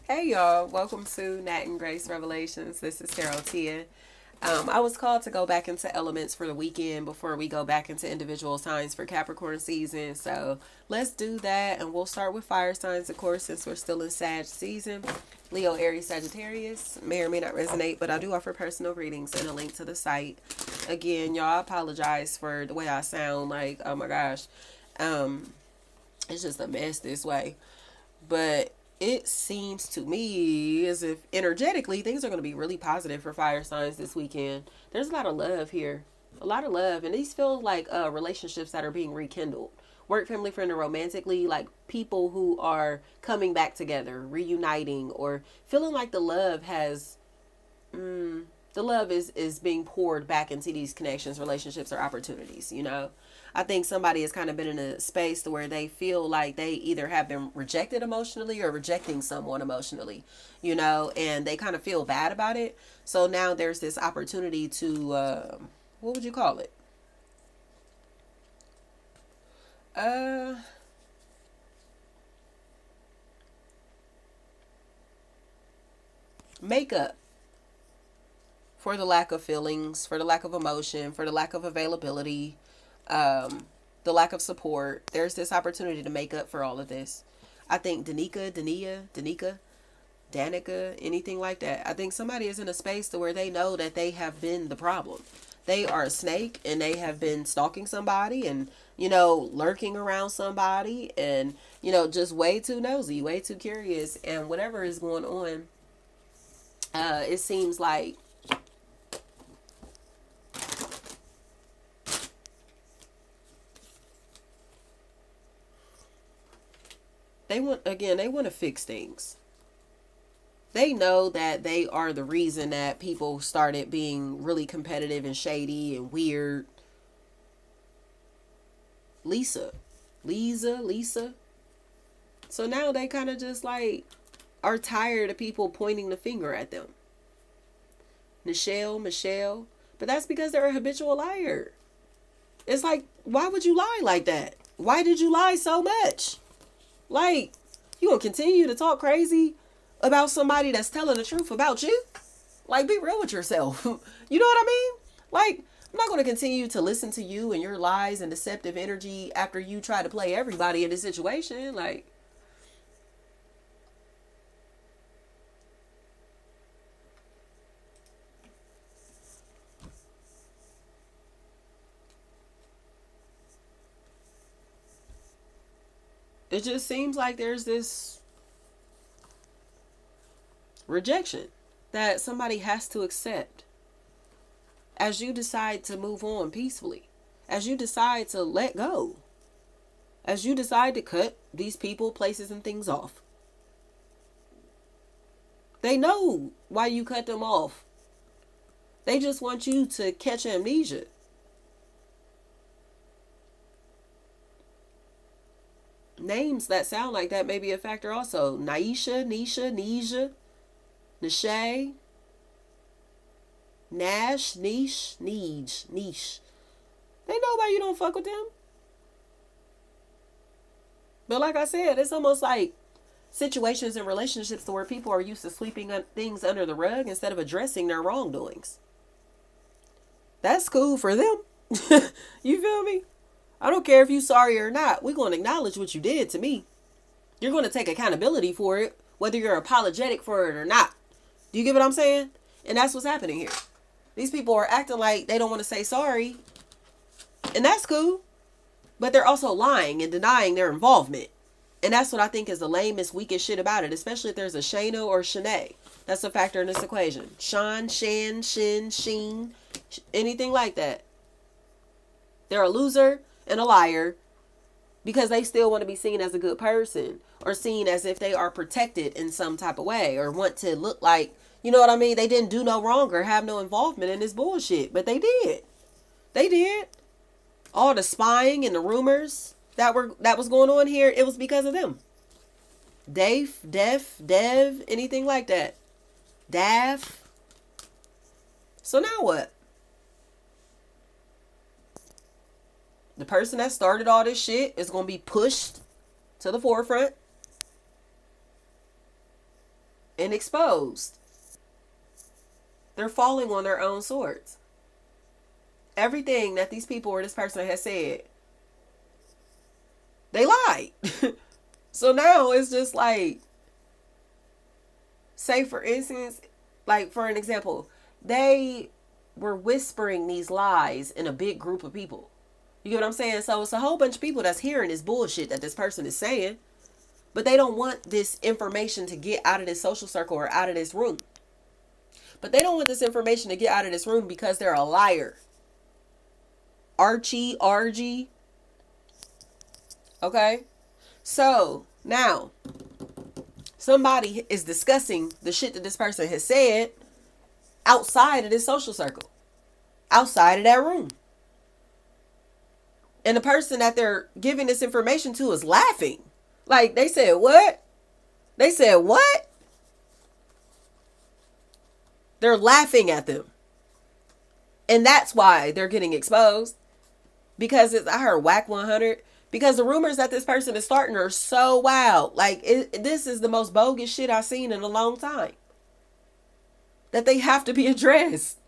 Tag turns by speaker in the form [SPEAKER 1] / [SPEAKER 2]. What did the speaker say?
[SPEAKER 1] Hey y'all, welcome to Nat and Grace Revelations. This is Carol Tia. I was called to go back into elements for the weekend before we go back into individual signs for Capricorn season. So let's do that, and we'll start with fire signs, of course, since we're still in Sag season. Leo, Aries, Sagittarius may or may not resonate, but I do offer personal readings and a link to the site. Again, y'all, I apologize for the way I sound. Like, oh my gosh, um, it's just a mess this way. But it seems to me as if energetically things are going to be really positive for fire signs this weekend. There's a lot of love here, a lot of love, and these feel like relationships that are being rekindled. Work, family, friend, or romantically, like people who are coming back together, reuniting, or feeling like the love is being poured back into these connections, relationships, or opportunities. I think somebody has kind of been in a space to where they feel like they either have been rejected emotionally or rejecting someone emotionally, and they kind of feel bad about it. So now there's this opportunity to what would you call it, uh make up for the lack of feelings, for the lack of emotion, for the lack of availability, um, the lack of support. There's this opportunity to make up for all of this. I think Danica, anything like that. I think somebody is in a space to where they know that they have been the problem. They are a snake and they have been stalking somebody and, lurking around somebody and, just way too nosy, way too curious. And whatever is going on, it seems like they want to fix things. They know that they are the reason that people started being really competitive and shady and weird. Lisa. Lisa. So now they kind of just like are tired of people pointing the finger at them. Michelle. But that's because they're a habitual liar. It's like, why would you lie like that? Why did you lie so much? Like, you gonna continue to talk crazy about somebody that's telling the truth about you? Like, be real with yourself. You know what I mean? Like, I'm not gonna continue to listen to you and your lies and deceptive energy after you try to play everybody in this situation. Like, it just seems like there's this rejection that somebody has to accept as you decide to move on peacefully, as you decide to let go, as you decide to cut these people, places, and things off. They know why you cut them off. They just want you to catch amnesia. Names that sound like that may be a factor also. Naisha, Nisha, Nisha, Nishay, Nash, Niche. They know why you don't fuck with them. But like I said, it's almost like situations and relationships to where people are used to sweeping things under the rug instead of addressing their wrongdoings. That's cool for them. You feel me? I don't care if you're sorry or not. We're going to acknowledge what you did to me. You're going to take accountability for it, whether you're apologetic for it or not. Do you get what I'm saying? And that's what's happening here. These people are acting like they don't want to say sorry, and that's cool. But they're also lying and denying their involvement. And that's what I think is the lamest, weakest shit about it, especially if there's a Shana or Shanae. That's a factor in this equation. Sean, Shan, Shin, Sheen, anything like that. They're a loser and a liar because they still want to be seen as a good person or seen as if they are protected in some type of way or want to look like, you know what I mean? They didn't do no wrong or have no involvement in this bullshit, but they did. They did. All the spying and the rumors that was going on here, it was because of them. Dev, anything like that. Dav. So now what? The person that started all this shit is going to be pushed to the forefront. and exposed. They're falling on their own swords. Everything that these people or this person has said, they lied. So now it's just like, say for instance, like for an example, they were whispering these lies in a big group of people. You get what I'm saying? So it's a whole bunch of people that's hearing this bullshit that this person is saying, but they don't want this information to get out of this social circle or out of this room. But they don't want this information to get out of this room because they're a liar. Archie, RG. Okay? So now somebody is discussing the shit that this person has said outside of this social circle, outside of that room. And the person that they're giving this information to is laughing. Like, they said, what? They said, what? They're laughing at them. And that's why they're getting exposed. Because I heard whack 100. Because the rumors that this person is starting are so wild. Like, this is the most bogus shit I've seen in a long time. That they have to be addressed.